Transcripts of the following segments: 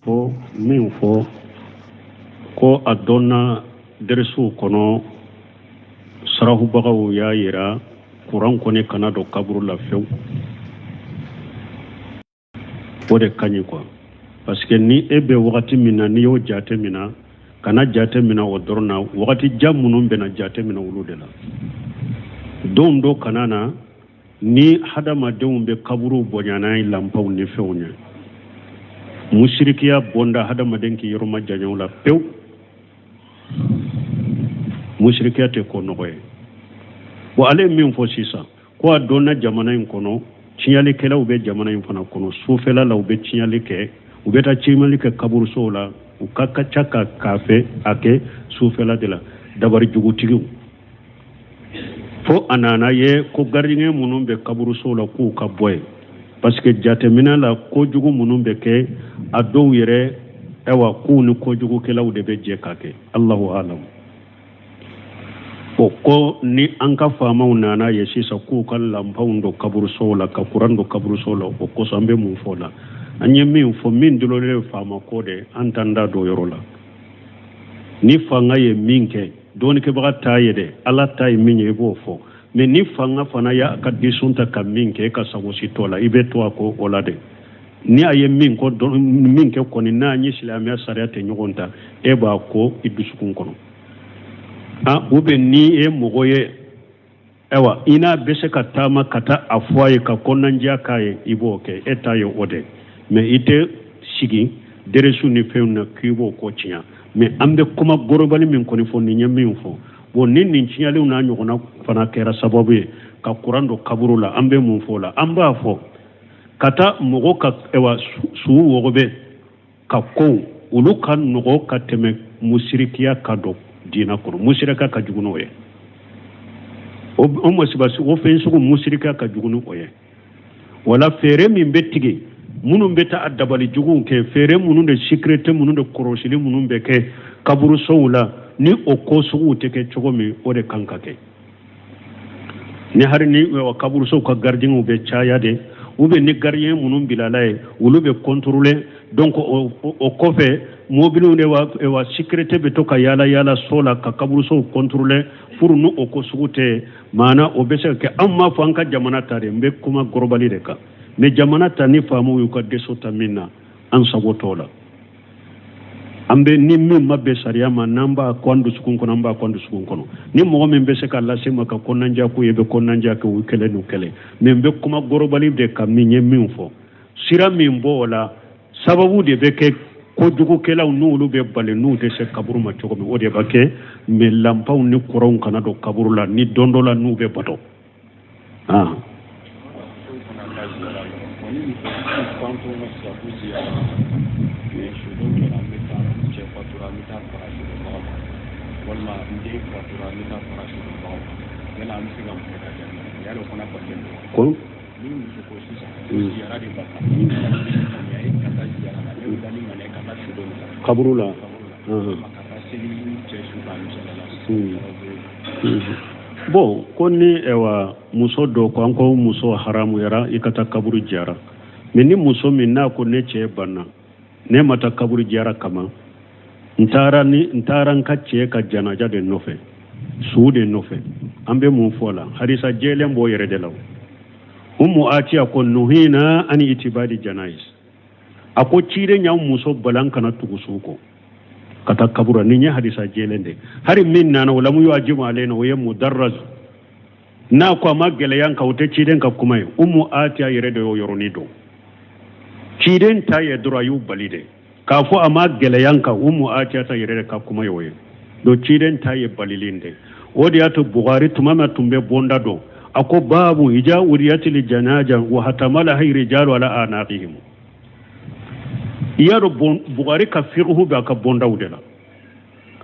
fo min fo ko a donna dersu kono sarahubagaw y'a yira kuran kɔni kana don kaburu la fewu o de kaɲi quoi parce que ni e bɛ wagati min na ni y'o jate min na kana jate min na o dɔrɔn na wagati jan minnu bɛna jate min na olu de la don dɔ kana na ni hadamadenw bɛ kaburu bonyana ye lampaw ni fɛnw ɲɛ musirikiya bonda hadamaden ki yɔrɔ ma janyaw la pewu musirikiya tɛ ko nɔgɔ ye bon ale min fɔ sisan ko a donna jamana in kɔnɔ tiɲalikɛlaw bɛ jamana in fana kɔnɔ sufɛla la u bɛ tiɲali kɛ u bɛ taa tiɲali kɛ kaburusow la u ka ca ka k'a a kɛ sufɛla de la dabari jugutigiw fo a nana ye ko gardien minnu bɛ kaburusow la k'u ka bɔ yen parce que jateminɛ la kojugu minnu bɛ kɛ a dɔw yɛrɛ k'u ni kojugukɛlaw de bɛ jɛ k'a kɛ Allahu alam o ko ni an ka faamaw nana ye sisan k'u ka lampaw don kaburusow la ka kuran don kaburusow la o kosɔn an bɛ mun fɔ la an ye min fɔ min dololen faama ko de an t'an da don yɔrɔ la ni fanga ye min kɛ dɔɔnikɛbaga t'a ye dɛ ala ta ye min ye i b'o fɔ mais ni fanga fana y'a ka disun ta ka min kɛ e ka sagosi tɔ la i bɛ to a ko o la de ni a ye min kɛ kɔni n'a ye silamɛya sariya tɛ ɲɔgɔn ta e b'a ko i dusukun kɔnɔ ou bien ni e mɔgɔ ye i n'a bɛ se ka taama ka taa a fɔ a ye ka kɔnɔnandiya k'a ye i b'o kɛ e t'a ye o de mais i tɛ sigi deresu ni fɛnw na k'i b'o ko tiɲɛ mais an bɛ kuma gorobali min kɔni fɔ nin ye min fɔ bon ni nin tiɲɛlenw n'a ɲɔgɔnna fana kɛra sababu ye ka kuran don kaburu la an bɛ mun fɔ la an b'a fɔ ka taa mɔgɔ ka su wɔgɔbɛ ka kow olu ka nɔgɔ ka tɛmɛ musirikiya ka don diina kɔnɔ musirika ka jugu n'o ye o masibasi o fɛn sugu musirika ka jugu n'o ye wala fɛɛrɛ min bɛ tigɛ minnu bɛ taa dabali juguw kɛ fɛɛrɛ minnu de sécurité minnu de kɔlɔsili minnu bɛ kɛ kaburusow la ni o ko suguw tɛ kɛ cogo min o de kan ka kɛ ni hari ni kaburusow ka gardiens bɛ caya de ou bien ni gardien minnu bilala ye olu bɛ contrôler donc o kɔfɛ mobiliw de wa sécurité bɛ to ka yaala so la ka kaburusow contrôler pour nu o ko sugu tɛ maana o bɛ se ka kɛ an m'a fɔ an ka jamana ta de n bɛ kuma gorobali de kan mais jamana ta ni faamaw y'u ka deso ta min na an sago t'o la an bɛ ni min ma bɛn sariya ma n'an b'a ko an dusukun kɔnɔ an b'a ko an dusukun kɔnɔ ni mɔgɔ min bɛ se ka lase ma ka kɔnɔnandiya k'u ye bɛ kɔnɔnandiya kɛ o ye kɛlɛ n'u kɛlɛ mais n bɛ kuma gorobali de kan min ye min fɔ sira min bɔ o la sababu de bɛ kɛ kojugukɛlaw n'olu bɛ bali n'u tɛ se kaburu ma cogo min o de b'a kɛ mais lampaw ni kɔrɔw kana don kaburu la ni don dɔ la n'u bɛ bato kaburu la bon ko ni muso dɔ ko an ko muso haramuyara i ka taa kaburu jara mais ni muso min n'a ko ne cɛ banna ne ma taa kaburu jara kama n taara n ka cɛ ka janaja de nɔfɛ su de nɔfɛ an bɛ mun fɔ la hadisa jɛlen b'o yɛrɛ de la Ummu Atiya ko nuhina ani itibadi janais a ko ciden y'an muso balan kana tugu su kɔ ka taa kabura ni ɲɛ hadisa jɛlen de hari min nana o la mu yajibu alayna o ye mudarraz n'a ko a ma gɛlɛya kan o tɛ ciden ka kuma ye Ummu Atiya yɛrɛ de y'o yɔrɔnin dɔn ciden ta ye dɔrɔn a y'u bali de k'a fɔ a ma gɛlɛya kan Ummu Atiya ta yɛrɛ de ka kuma ye o ye donc ciden ta ye balilin de o de y'a to Bukhari tuma min tun bɛ bonda dɔn a ko babu ija wuriyatil janaja wa hatamala rijalu ala anaqihim yaro Bukhari ka fiqhu ba ka bondaw de la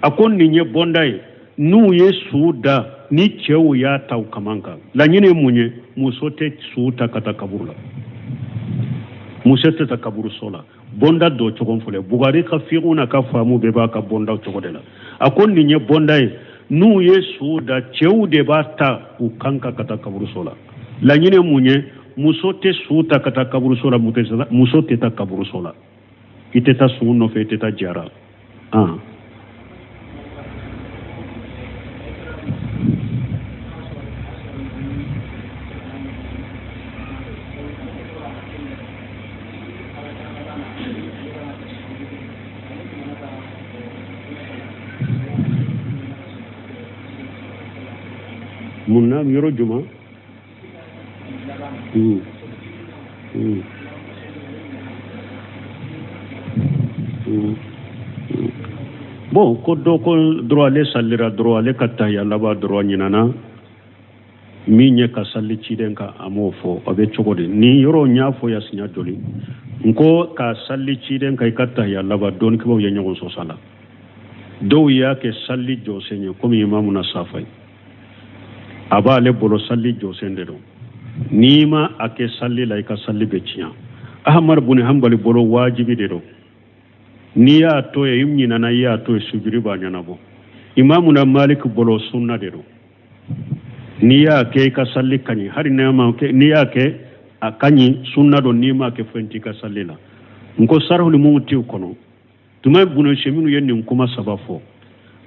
a ko nin ye bonda ye n'u ye su da ni cɛw y'a taw kaman kan laɲini mun ye muso tɛ su ta ka taa kaburu la muso tɛ taa kaburu so la bonda dɔ cogo fɔlɔ Bukhari ka fiqhu na ka faamu bɛɛ b'a ka bondaw cogo de la a ko nin ye bonda ye n'u ye su da cɛw de b'a ta u kan ka taa kaburuso la laɲini mun ye muso tɛ su ta ka taa kaburuso la muso tɛ taa kaburuso la iteta sungu no fe iteta jara munna yoro juma bon ko do ko droit le sallira droit le katta ya laba droit nyinana mi nye ka salli ciden ka amofo abe chogode ni yoro nyafo ya sinya joli nko ka salli ciden ka katta ya laba don ko ya nyago so sala do ya ke salli josenye komi imamu na safai aba le bolo salli josende do nima ake salli la ka salli be ciya ahmar bun hanbali bolo wajibi de do ni ya to e yimni na ya to e sujuri ba nyana bo imamu na malik bolo sunna de do ni ya ke ka salli kani hari na ma ke ni ya ke akani sunna do nima ke fenti ka salli la nko sarhul mumti kono tuma bunu sheminu yenni kuma sabafo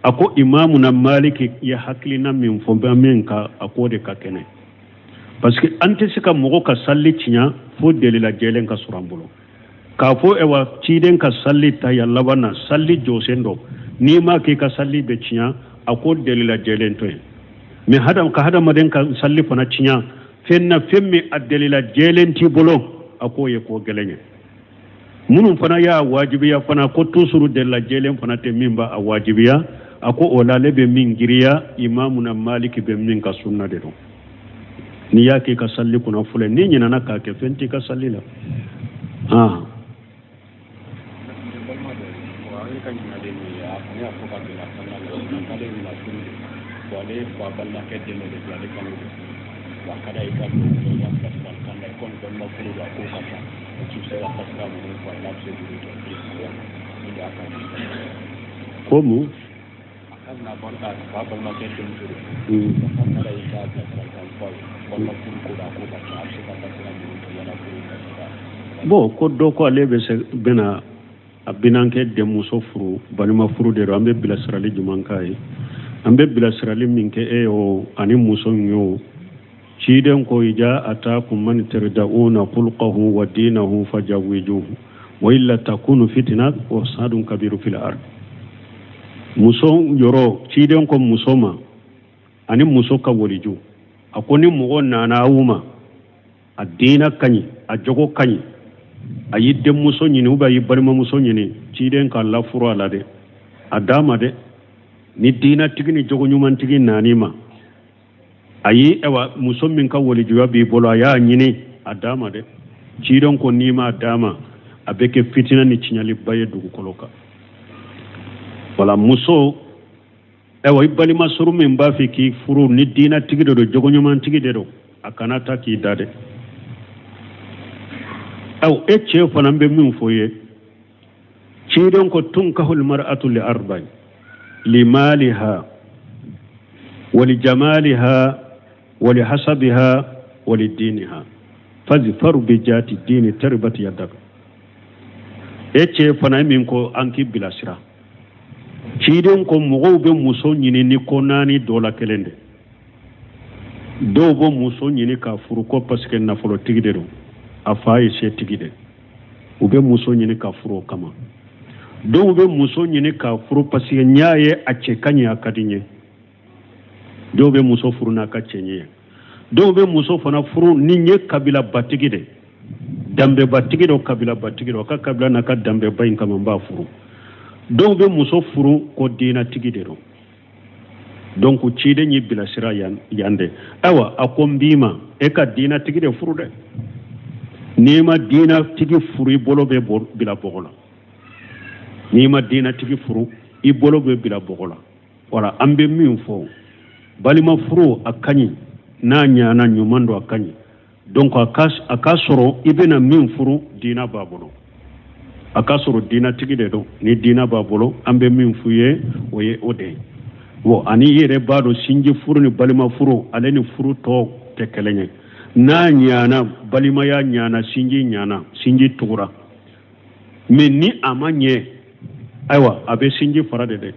ako imamu na maliki ya hakili na min fombe min ka akode ka kene parce que ante sika mogo ka salli tinya fo delila jelen ka surambulo ka fo ewa ciden ka salli ta ya labana salli josendo ni ma ke ka salli be tinya akode delila jelen to me hadam ka hadam maden ka salli fana tinya fenna femme adelila jelen ti bolo akoye ko gelenye munun fana ya wajibiya fana ko tusuru delila jelen fana te mimba a wajibiya ako olale be min giriya imamu na maliki be min ka sunna de do ni yake ka salli kuna fule ni nyina na ka ke fenti ka salli la Como? Bon ko do ko lebe se bena abinanke de muso furu banima furu de ambe bila sirali jumankai ambe bila sirali minke o ani muso nyo ciden ko ija atakum man tardauna khulquhu wa dinahu fajawijuhu wa illa takunu fitnat wa sadun kabiru fil ard muso yoro ciden ko musoma ani muso ka woliju akoni mugo nana wuma adina kanyi ajogo kanyi ayidde muso nyini uba yibarima muso nyini ciden ka la furu ala de adama de ni dina tigini jogo nyuman tigi nanima ayi ewa muso min ka woliju ya bi bolo ya nyini adama de ciden ko nima adama abeke fitina ni chinyali baye dugu koloka wala muso ewa ibalima suru min ba fi ki furu ni dina tigi do jogo nyuman tigi de do akana ta ki dade aw ecce fanambe min foye ciden ko tunkahul mar'atu li arba'in li maliha wa li jamaliha wa li hasabiha wa li diniha fazfaru bi jati dini tarbat yadak ecce fanamin ko anki bilasira ciden ko mogo be muso nyini ni ko nani dola kelende do bo muso nyini ka furu ko parce que na folo tigidero afaye se tigide ube muso nyini ka furu kama do ube muso nyini ka furu parce que nyaaye acce kanya kadinye do be muso furu na ka cenye do be muso fana furu ni nye kabila batigide dambe batigide o kabila batigide ka kabila na ka dambe bayin kama mba furu do be muso furu ko dina tigide ro donc cide nyi bila sira yande awa akombima e ka dina tigide furu de nima dina tigi furu ibolo be bila bogola nima dina tigi furu ibolo be bila bogola wala ambe min fo balima furu akanyi na nyana nyumando akanyi donc akasoro ibena min furu dina babolo akasoro dina tigi de do ni dina babolo ambe min fuye oye ode wo ani yere bado sinji furu ni balima furu aleni furu to tekelenye na nyana balima ya nyana sinji tugura mais ni ama ɲɛ ayiwa a bɛ sinji fara de dɛ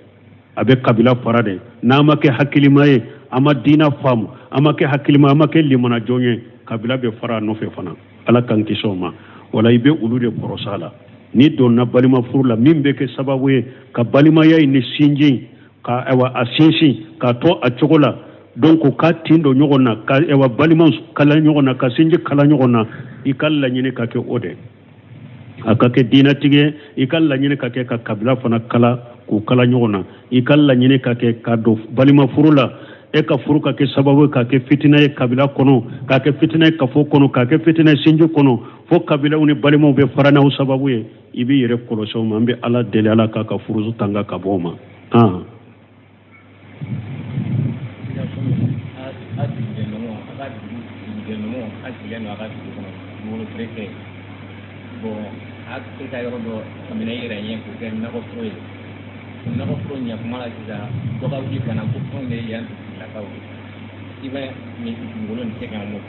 a bɛ kabila fara de n'a ma kɛ hakilima ye a ma diina faamu a ma kɛ hakilima a ma kɛ limanajɔn ye kabila bɛ fara a nɔfɛ fana ala k'an kisi o ma wala i bɛ olu de kɔrɔsa a la ni donna balima furu la min bɛ kɛ sababu ye ka balimaya in ni sinji ka ayiwa a sinsin k'a to a cogo la donc ka tin dɔ ɲɔgɔn na ka ayiwa balima kala ɲɔgɔn na ka sinji kala ɲɔgɔn na i ka laɲini ka kɛ o de a ka kɛ diinatigi ye i ka laɲini ka kɛ ka kabila fana kala k'u kala ɲɔgɔn na i ka laɲini ka kɛ ka don balima furu la e ka furu ka kɛ sababu ye ka kɛ fitina ye kabila kɔnɔ ka kɛ fitina ye kafo kɔnɔ ka kɛ fitina ye sinji kɔnɔ fo kabilaw ni balimaw bɛ fara n'aw sababu ye i b'i yɛrɛ kɔlɔsi o ma an bɛ ala deli ala k'a ka furuso tanga ka bɔ o ma Kita yɔrɔ dɔ kabini i yɛrɛ ɲɛ k'o kɛ nakɔ foro ye nakɔ foro ɲɛ kuma la sisan dɔgɔw ji kana ko fɛnw de yan lakaw i bɛ nin dugukolo nin cɛ kan mɔ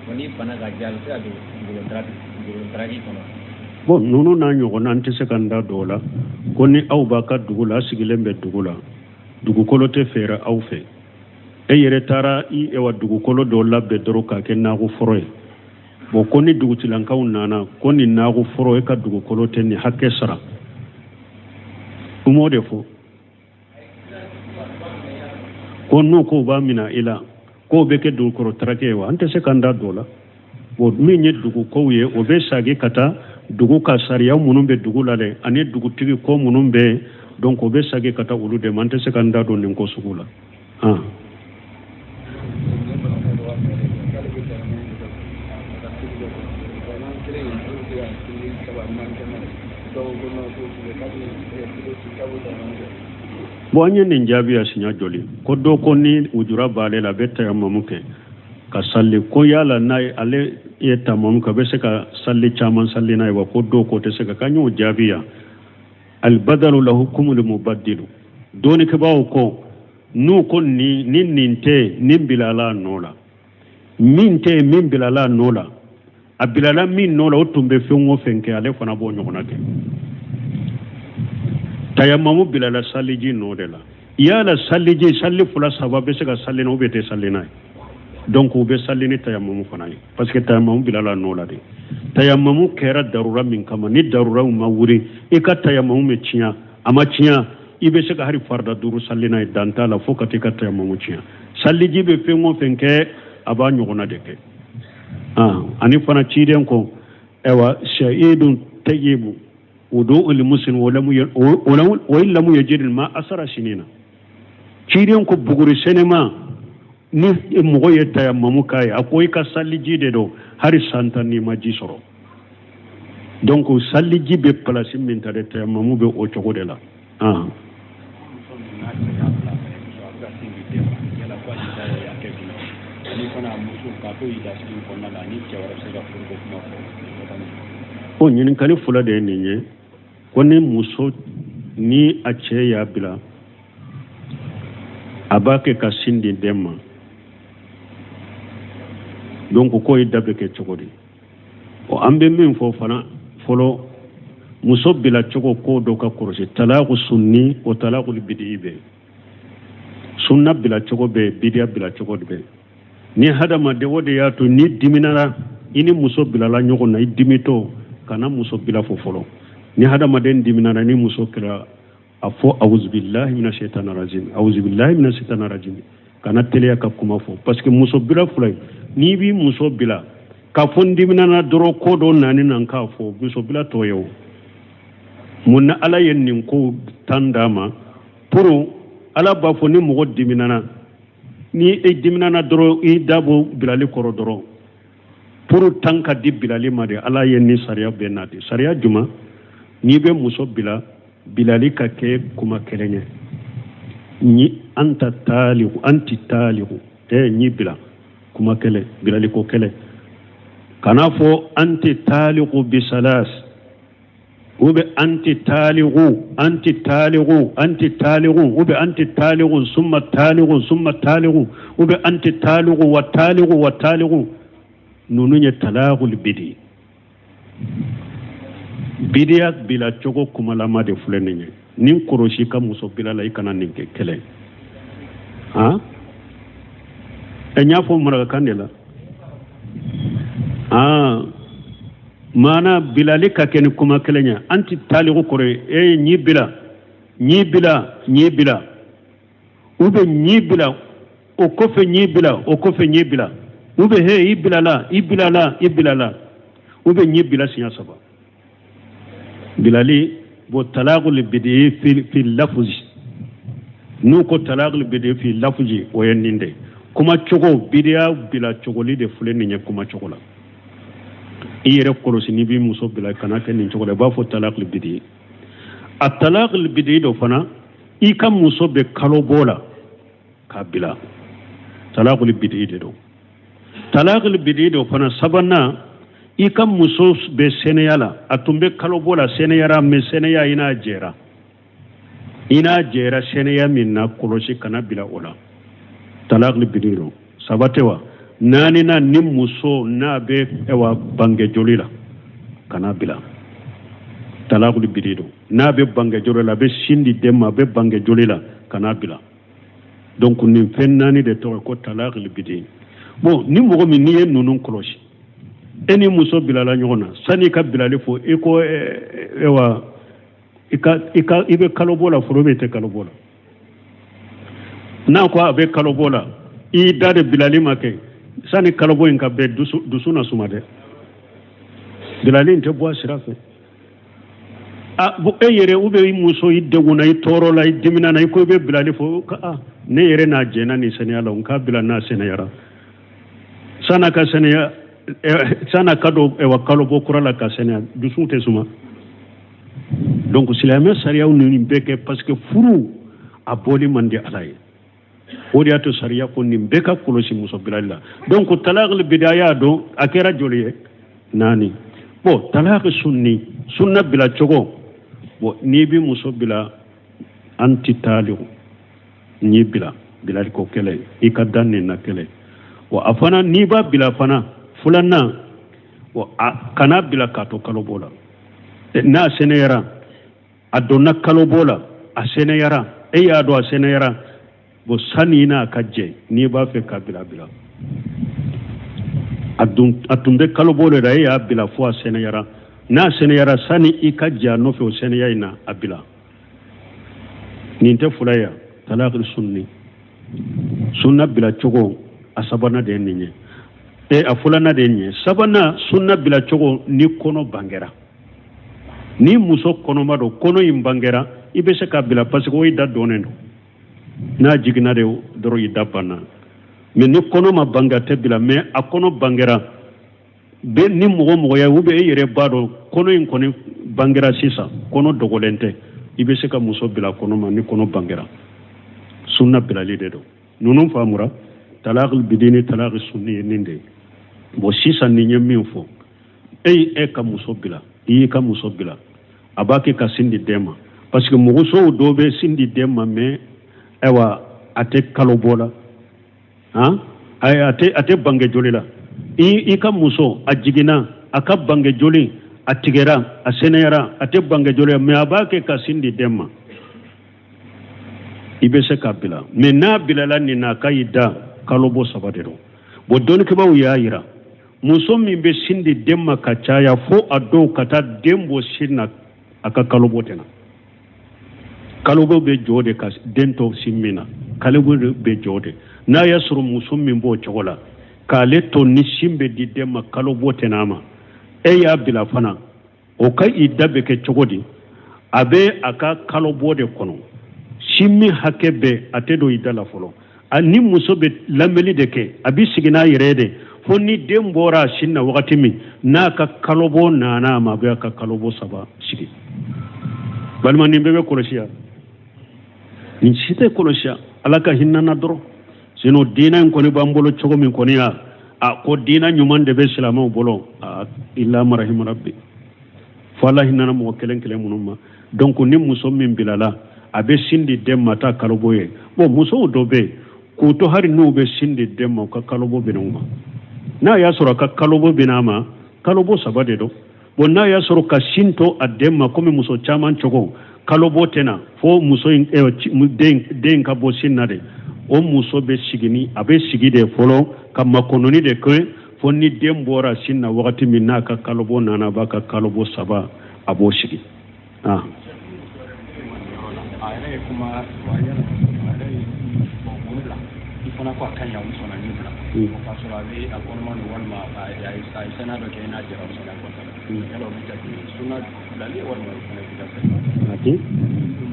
wa n'i bana ka diya a bɛ se ka don dugukolo daraki kɔnɔ. Bon ninnu n'a ɲɔgɔnna an tɛ se ka n da dɔw la ko ni aw b'a ka dugu la a sigilen bɛ dugu la dugukolo tɛ feere aw fɛ e yɛrɛ taara i wa dugukolo dɔw labɛn dɔrɔn k'a kɛ nakɔ foro ye. Bon ko ni dugutilankaw nana ko ni nakɔ foro e ka dugukolo tɛ ni hakɛ sara u m'o de fɔ ko n'u ko b'a minɛ i la k'o bɛ kɛ dugukolo taraki ye wa an tɛ se k'an da dɔ la bon min ye dugukow ye o bɛ sagi ka taa dugu ka sariya minnu bɛ dugu la dɛ ani dugutigi ko minnu bɛ donc o bɛ sagi ka taa olu de ma an tɛ se k'an da don nin ko sugu la bon an ye nin jaabi a siɲɛ joli ko dɔ ko ni ujura b'ale la a bɛ tayamamu kɛ ka salli ko yala n'a ye ale ye tayamamu kɛ a bɛ se ka salli caman salli n'a ye wa ko dɔw ko tɛ se ka k'an y'o jaabi yan albadalu lahu hukumul mubaddilu dɔɔnikɛbaaw ko n'u ko ni nin tɛ nin bilala a nɔ la min tɛ min bilala a nɔ la a bilala min nɔ la o tun bɛ fɛn o fɛn kɛ ale fana b'o ɲɔgɔnna kɛ tayamamu bilala saliji nɔ de la yala saliji salli fila saba bɛ se ka salli na u bɛ tɛ salli n'a ye donc u bɛ salli ni tayamamu fana ye parce que tayamamu bilala nɔ la de tayamamu kɛra darura min kama ni darura ma wuri i ka tayamamu bɛ tiɲɛ a ma tiɲɛ i bɛ se ka hari farda duuru salli n'a ye dan t'a la fo ka t'i ka tayamamu tiɲɛ saliji bɛ fɛn o fɛn kɛ a b'a ɲɔgɔnna de kɛ ani fana ciden ko ewa shahidun tayyibu wudu muslim wa lam yajid ma asara sinina ciden ko buguri senema ni mɔgɔ ye tayammamu k'a ye a ko i ka saliji de don hari santa ni ma ji sɔrɔ donc saliji bɛ place min ta de tayammamu bɛ o cogo de la o ɲininkali fɔlɔ de ye nin ye ko ni muso ni a cɛ y'a bila a b'a kɛ ka sin di den ma donc ko ye da bɛ kɛ cogo di an bɛ min fɔ fana fɔlɔ muso bila cogo ko dɔ ka kɔlɔsi talaku sunni o talaku bidi bɛ sunna bila cogo bɛ bidiya bila cogo de bɛ ni hadamaden o de y'a to ni diminara i ni muso bilala ɲɔgɔn na i dimitɔ kana muso bila fɔ fɔlɔ ni hadamaden diminara ni muso kɛra a fɔ awuzubillahi mina shaitani rajim kana teliya ka kuma fɔ parce que muso bila fila n'i b'i muso bila ka fɔ n diminana dɔrɔn ko dɔ nani nan k'a fɔ muso bila tɔ ye o mun na ala ye nin ko tan d'a ma pour ala b'a fɔ ni mɔgɔ diminana ni e diminana dɔrɔn i dabo bilali kɔrɔ dɔrɔn pour tan ka di bilali ma de ala ye ni sariya bɛɛ na de sariya juma n'i bɛ muso bila bilali ka kɛ kuma kelen ye ni anta talihu anti talihu ni bila kuma kelen bilali ko kelen kana fɔ anti talihu bisalas ou bien anti talihu ou bien anti talihu summa talihu ou bien anti talihu wa talihu nunu ye talaqul bidi bidiya bila cogo kumalama de filɛ nin ye nin kɔlɔsi ka muso bila la i kana nin kɛ kɛlɛ n y'a fɔ marakakan de la maana bilali ka kɛ ni kuma kelen ye an ti taaliku kɔrɔ ye ɲi bila u bɛ ɲi bila o kɔfɛ ɲi bila u bɛ i bilala u bɛ ɲi bila siɲɛ 3 bilali bo talaqul bidi fi lafzi n'u ko talaqul bidi fi lafzi o ye nin de kuma cogo bidiya bila cogoli de filɛ nin ye kuma cogo la i yɛrɛ kɔlɔsi n'i b'i muso bila kana kɛ nin cogo la i b'a fɔ talaqul bidi a talaqul bidi do fana i ka muso bɛ kalo bɔ la k'a bila talaqul bidi de do talaqul bidi do fana sabanan i ka muso bɛ sɛnɛya la a tun bɛ kalo bɔ la sɛnɛyara mɛ sɛnɛya i n'a jɛra sɛnɛya min na kɔlɔsi kana bila o la talaqul bidi do 3 tɛ wa 4 na ni muso n'a bɛ bange joli la kana bila talaqul bidi do n'a bɛ bange joli la a bɛ sin di den ma a bɛ bange joli la kana bila donc nin fɛn 4 de tɔgɔ ko talaqul bidi bon ni mɔgɔ min n'i ye ninnu kɔlɔsi e ni muso bilala ɲɔgɔn na sani i ka bilali fɔ i ko i bɛ kalo bɔ la foro bɛ tɛ kalo bɔ la n'a ko a bɛ kalo bɔ la i da de bilali ma kɛ sani kalo bɔ in ka bɛn dusu na suma dɛ bilali in tɛ bɔ a sira fɛ e yɛrɛ ou bien i muso i degunna i tɔɔrɔ la i dimina na i ko i bɛ bilali fɔ ne yɛrɛ n'a jɛna nin sɛnɛya la n k'a bila n'a sɛnɛyara san'a ka sɛnɛya sana ka don kalo bɔ kura la ka sɛnɛya dusu tɛ suma donc silamɛ sariyaw nin bɛɛ kɛ parce que furu a bɔli man di ala ye o de y'a to sariya ko nin bɛɛ ka kɔlɔsi muso bilali la donc talaqul bidi y'a dɔn a kɛra joli ye 4 bon talaq sunna bila cogo bon n'i bi muso bila an ti taaliku n'i bilali ko kɛlɛ i ka da nin na kɛlɛ wa a fana n'i b'a bila fana fulanna kana bila k'a to kalo bɔ la n'a sɛnɛyara a donna kalo bɔ la a sɛnɛyara e y'a dɔn a sɛnɛyara bon sani n'a ka jɛ n'i b'a fɛ ka bila a tun bɛ kalo bɔ de la e y'a bila fo a sɛnɛyara n'a sɛnɛyara sani i ka jɛ a nɔfɛ o sɛnɛya in na a bila nin tɛ fula ye talaqul sunna bila cogo a sabanan de ye nin ye a filanan de ye nin ye sabanan sunna bila cogo ni kɔnɔ bangera ni muso kɔnɔma don kɔnɔ in bangera i bɛ se k'a bila parce que o y'i da dɔnnen don n'a jiginna de dɔrɔn i da banna mais ni kɔnɔ ma bange a tɛ bila mais a kɔnɔ bangera ni mɔgɔ ye ou bien e yɛrɛ b'a dɔn kɔnɔ in kɔni bangera sisan kɔnɔ dogolen tɛ i bɛ se ka muso bila kɔnɔ ma ni kɔnɔ bangera sunna bilali de don ninnu faamura talaqul bidi ni talaqul sunni ye nin de ye bon sisan nin ye min fɔ e ka muso bila i y'i ka muso bila a b'a kɛ ka sin di den ma parce que musow dɔw bɛ sin di den ma mais a tɛ kalo bɔ la a tɛ bange joli la i ka muso a jiginna a ka bange joli a tigɛra a sɛnɛyara a tɛ bange joli mais a b'a kɛ ka sin di den ma i bɛ se k'a bila mais n'a bilala nin na a ka y'i da kalo bɔ 3 de don bon dɔnnikɛbaw y'a jira muso min bɛ sin di den ma ka caya fo a dɔw ka taa den bɔ sin na a ka kalo bɔ tɛ na kalo bɔ bɛ jɔ de ka den tɔ sin min na kalo bɔ bɛ jɔ de n'a y'a sɔrɔ muso min b'o cogo la k'ale to ni sin bɛ di den ma kalo bɔ tɛ n'a ma e y'a bila fana o ka i da bɛ kɛ cogo di a bɛ a ka kalo bɔ de kɔnɔ sin min hakɛ bɛɛ a tɛ don i da la fɔlɔ ni muso bɛ lamɛnni de kɛ a bɛ sigi n'a yɛrɛ de fo ni den bɔra a sin na wagati min n'a ka kalo bɔ nana a ma a bɛ a ka kalo bɔ 3 sigi balima nin bɛɛ bɛ kɔlɔsi nin si tɛ kɔlɔsi ala ka hinɛ na dɔrɔn sinon diinɛ in kɔni b'an bolo cogo min kɔni ko diinɛ ɲuman de bɛ silamɛw bolo illa marahima rabbi fo ala hinɛ na mɔgɔ kelen kelen minnu ma donc ni muso min bilala a bɛ sin di den ma taa kalo bɔ ye bon musow dɔ bɛ yen k'u to hari n'u bɛ sin di den ma u ka kalo bɔ bɛn u ma n'a y'a sɔrɔ a ka kalo bɔ bɛn a ma kalo bɔ 3 de don bon na ya soro ka shinto adema comme muso chaman chogo kalobo tena fo muso den ka bo sinnade o muso be sigini abe sigide folo ka makononi de ko fo ni dem bora sinna wakati minna ka kalobo nana ba ka kalobo saba abo sigi kuma fana ko kan ya muso na nyibla ko so abi akono wal ma ay senado ke na jira so na ko yalo mi ta sunna dali wal ma ko na ta ati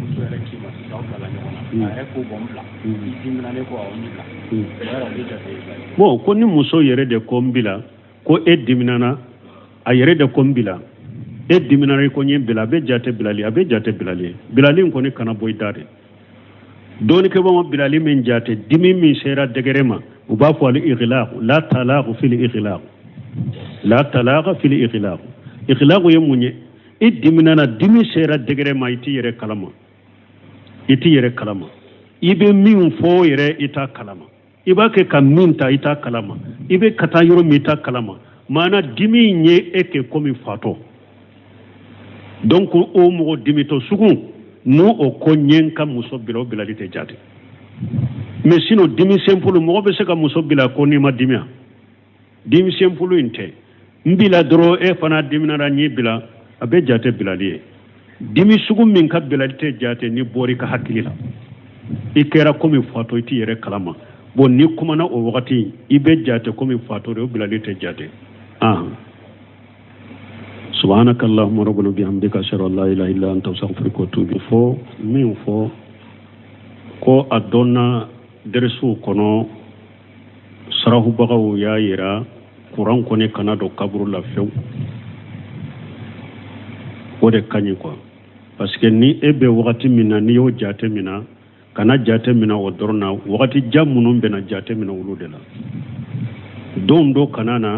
muso ya ki ma sa ko la nyona ay ko bombla dimna ne ko nyibla yalo mi ta bo ko ni muso yere de kombila ko edimnana a yere de kombila edimnana ko nyibla be jate bilali abe jate bilali ko ni kana boy dade doni ke bama bilali min jate dimi min sera degerema uba fo al ighlaq la talaq fil ighlaq la talaq fil ighlaq ighlaq yemunye idimnana dimi sera degerema iti yere kalama ibe min fo yere ita kalama iba ke kaminta ita kalama ibe kata yoro mita kalama mana dimi nye eke komi fato donc o mo dimito sugun no o ko nyenka muso bilo bilali te jate mais sinon dimi simple mo be se ka muso bila ko ni ma dimia dimi simple inte mbila dro e fana dimina ra ni bila abe jate bilali dimi sugu min ka bilali te jate ni bori ka hakila ikera ko mi fato iti yere kalama bon ni kuma na o wakati ibe jate ko mi fato re bilali te jate سبحانك اللهم ربنا بحمدك اشهد ان لا اله الا انت استغفرك واتوب اليك من فو ko adonna dersu kono sarahu bagaw ya yira kuran ko ne kana do kaburu la few wode kanyi ko parce que ni ebe wakati mina ni yo jate mina kana jate mina odorna wakati jamunum bena jate mina wuludela do kanana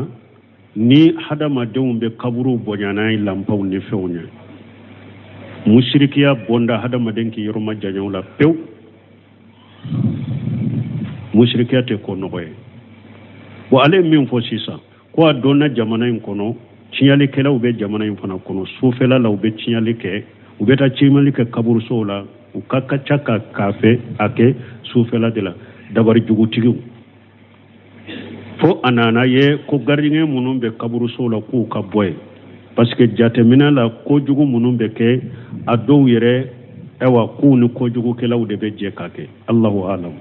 ni hadama dewumbe kaburu bonyana lampaw ni fewnya mushrikiya bonda hadama denki yoroma janyaw la pew mushrikiya te ko nogoy bo ale min fo sisa ko adona jamana in kono cinyali kela ube jamana in fana kono sufela la ube cinyali ke ube ta cinyali ke kaburu sola ukaka chaka kafe ake sufela de la dabari jugutigu fo anana ye ko gardien munum be kaburu sola ku ka boy parce que jatemina la ko jugu munum be ke ado yere ewa ku ni ko jugu ke law de be je kake Allahu alam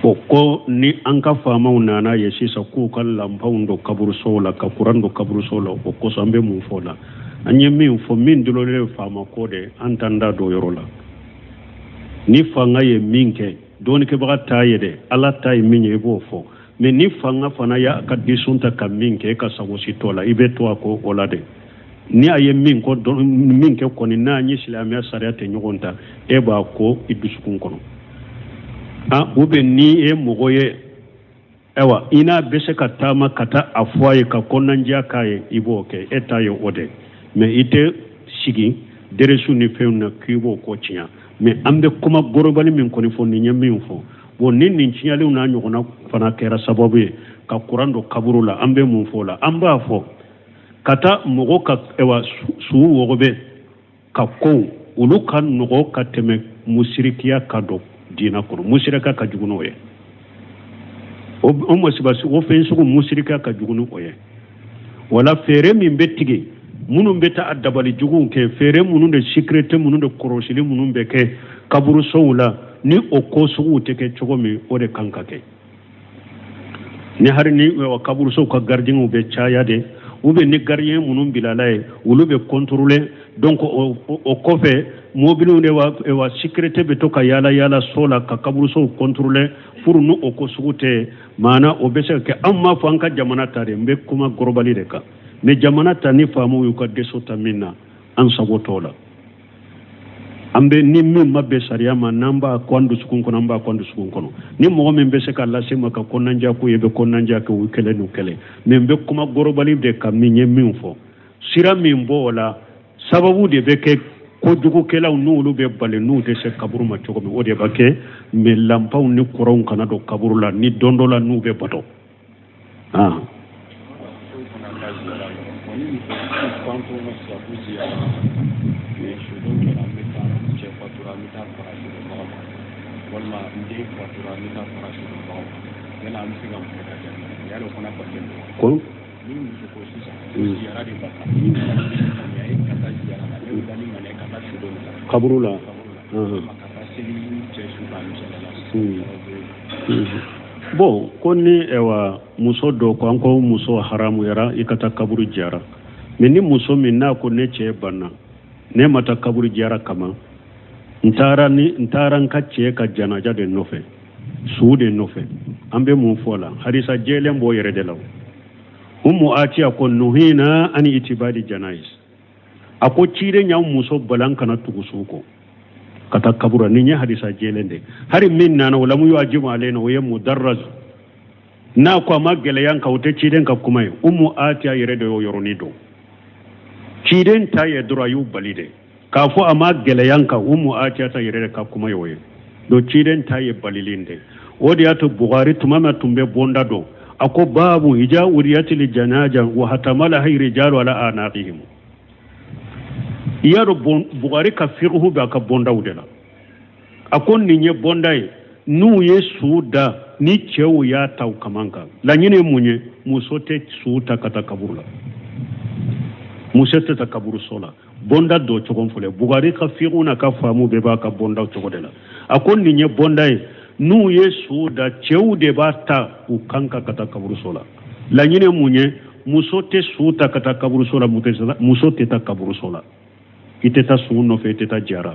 ko ni anka fama unana ye sisa ku kal lampaundo kaburu sola ka kurando kaburu sola ko sambe mu fola anye min fo min dilole fama ko de antanda do yorola ni fanga ye minke doni ke baga tayede ala tay minye bo fo mais ni fanga fana ya ka disunta ka minke ka sago sitola ibe to ko olade ni aye min ko minke ko ni na nyi islamia sariate nyogonta e ba ko idusukun kono ube ni e mogoye ewa ina bese ka tama kata afwaye ka konanja kaye iboke etayo ode mais ite sigi deresu ni feuna kibo ko tinya mais ambe kuma gorobali min ko ni fo ni nyammin fo bo nin nin cinyale una nyogona fana kera sababu ka kurando kaburula ambe mun fo la amba fo kata mogo ka ewa su wogobe ka ko ulu kan nogo ka teme musirikiya kado dina kono musirika ka juguno ye o mosibasi o fen sugu musirika ka juguno ye wala fere min bettige munun beta adabali jugun ke fere munun de secrete munun de korosili munun be ke kaburu sowla ni o ko sugu te ke chogomi o de kankake ni har ni o kaburu sow ka gardien be chaya de ube ni gardien munun bilalaye wulu be contrôler donc o kofe mobile ne wa secrete be to ka yala sola ka kaburu sow contrôler pour nu o ko sugu te mana o be se ke amma fanka jamana tare mbe kuma globali de ka mais jamana tani famu yu ka desota minna an sagotola ambe ni min mabbe sariya ma namba kwandu sukun kono namba kwandu sukun kono ni mo men be se ka la sema ka konanja ko yebe konanja ko kele no kele men be kuma gorobali de ka minye min fo sira min bola sababu de be ke ko jugo kela nulu be bale nu de se kaburu ma chogo mi ode bake me lampaw ni koron kana do kaburu la ni dondola nu be bato ma sa buziya ne shudo ke na meta ce fatura meta farashi da ba walla inde fatura meta farashi da ba yana amsi ga mu da ya ro kuna kwatin ko ni mu ko shi sa ziyara da baka ni ya yi kata ziyara da yau da ni mane kata shudo kaburula kata sili ce shudo ni bon ko ni ewa muso do ko anko muso haramu yara ikata kaburu jara mais ni muso min na ko ne ce banna ne mata kaburu jara kama ntaran ka ce ka janaja de nofe su de nofe ambe mun fola harisa jelen bo yere de law ummu atiya ko nuhina ani itibadi janais ako cire nya muso balanka na tugusuko kata kabura ni nya hadisa jelende hari min nana wala mu yajibu alaina wa mudarraz na kwa magele yanka ute ciden ka kuma ummu atiya yere de yoroni do ciden ta ye dura yu balide ka fu ama gele yanka ummu atiya ta yere ka kuma yoye do ciden ta ye balilinde wodi ato bukhari tumama tumbe bonda do ako babu hija uriyati li janaja wa hatamala hay rijalu ala anaqihim yaro bukhari ka fiqhu ba ka bonda udela akon ni nye bonda nu ye suda ni chewu ya taw kamanka la nyine munye musote suuta kata kaburula musete ta kaburu sola bonda do chogon fule bukhari ka fiqhu na ka famu be ba ka bonda chogodela akon ni nye bonda nu ye suda chewu de ba ta ukanka kata kaburu sola la nyine munye musote suuta kata kaburu sola musote ta kaburu sola iteta sunno fe iteta jara